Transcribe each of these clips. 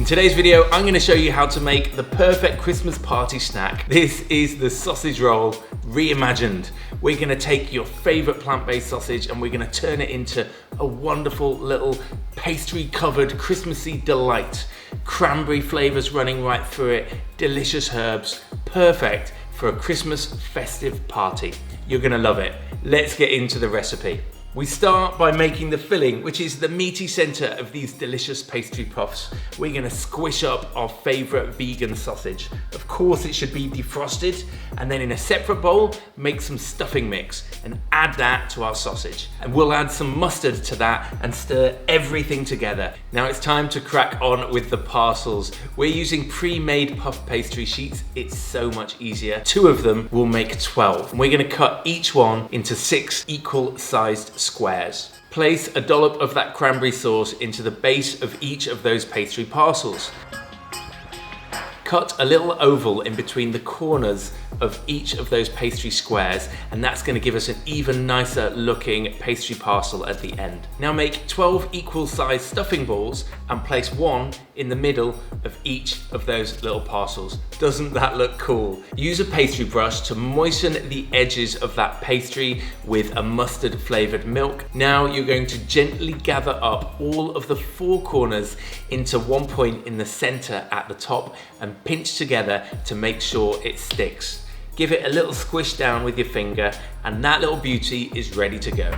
today's video, I'm going to show you how to make the perfect Christmas party snack. This is the sausage roll reimagined. We're going to take your favorite plant-based sausage and we're going to turn it into a wonderful little pastry-covered Christmassy delight. Cranberry flavors running right through it, delicious herbs, perfect for a Christmas festive party. You're going to love it. Let's get into the recipe. We start by making the filling, which is the meaty center of these delicious pastry puffs. We're gonna squish up our favorite vegan sausage. Of course, it should be defrosted, and then in a separate bowl, make some stuffing mix and add that to our sausage. And we'll add some mustard to that and stir everything together. Now it's time to crack on with the parcels. We're using pre-made puff pastry sheets. It's so much easier. 2 of them will make 12. And we're gonna cut each one into 6 equal-sized squares. Place a dollop of that cranberry sauce into the base of each of those pastry parcels. Cut a little oval in between the corners of each of those pastry squares, and that's going to give us an even nicer looking pastry parcel at the end. Now make 12 equal sized stuffing balls and place 1 in the middle of each of those little parcels. Doesn't that look cool? Use a pastry brush to moisten the edges of that pastry with a mustard flavored milk. Now you're going to gently gather up all of the 4 corners into one point in the center at the top and pinch together to make sure it sticks. Give it a little squish down with your finger and that little beauty is ready to go.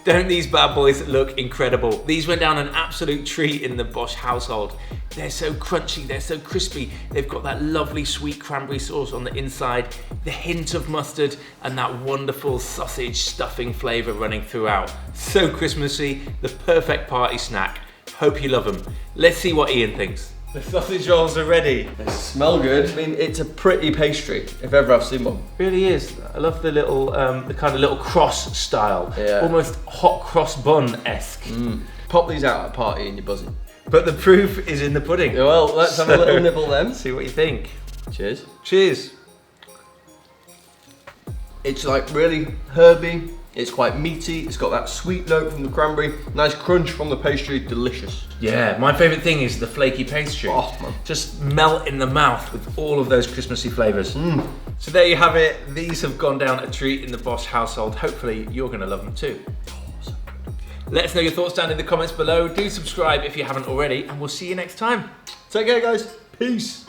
Don't these bad boys look incredible? These went down an absolute treat in the Bosh household. They're so crunchy, they're so crispy. They've got that lovely sweet cranberry sauce on the inside, the hint of mustard, and that wonderful sausage stuffing flavor running throughout. So Christmassy, the perfect party snack. Hope you love them. Let's see what Ian thinks. The sausage rolls are ready. They smell good. I mean, it's a pretty pastry, if ever I've seen one. It really is. I love the little, the kind of little cross style. Yeah. Almost hot cross bun-esque. Pop these out at a party and you're buzzing. But the proof is in the pudding. Yeah, well, let's have a little nibble then. See what you think. Cheers. Cheers. It's like really herby. It's quite meaty. It's got that sweet note from the cranberry. Nice crunch from the pastry. Delicious. Yeah, my favourite thing is the flaky pastry. Oh, man. Just melt in the mouth with all of those Christmassy flavours. So there you have it. These have gone down a treat in the Bosh household. Hopefully you're going to love them too. Let us know your thoughts down in the comments below. Do subscribe if you haven't already, and we'll see you next time. Take care, guys. Peace.